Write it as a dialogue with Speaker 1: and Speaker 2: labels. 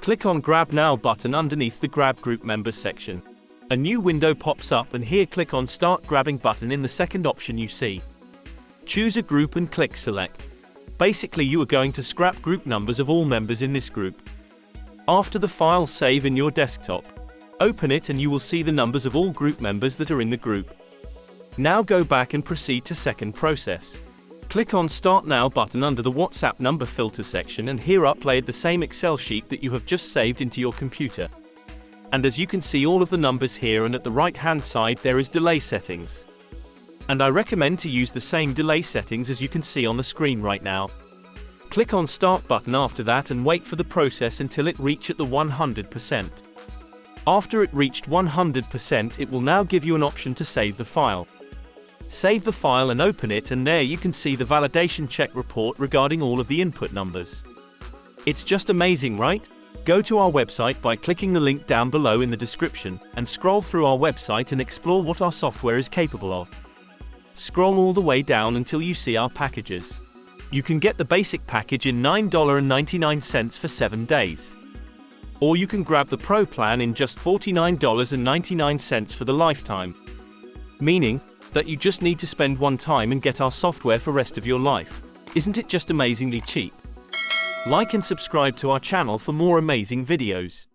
Speaker 1: Click on Grab Now button underneath the Grab Group Members section. A new window pops up and here click on Start Grabbing button in the second option you see. Choose a group and click Select. Basically you are going to scrap group numbers of all members in this group. After the file save in your desktop, open it and you will see the numbers of all group members that are in the group. Now go back and proceed to second process. Click on Start Now button under the WhatsApp number filter section and here upload the same Excel sheet that you have just saved into your computer. And as you can see all of the numbers here, and at the right hand side there is delay settings. And I recommend to use the same delay settings as you can see on the screen right now. Click on Start button after that and wait for the process until it reaches the 100%. After it reached 100%, it will now give you an option to save the file. Save the file and open it, and there you can see the validation check report regarding all of the input numbers. It's just amazing, right? Go to our website by clicking the link down below in the description, and scroll through our website and explore what our software is capable of. Scroll all the way down until you see our packages. You can get the basic package in $9.99 for 7 days. Or you can grab the Pro plan in just $49.99 for the lifetime. Meaning that you just need to spend one time and get our software for rest of your life. Isn't it just amazingly cheap? Like and subscribe to our channel for more amazing videos.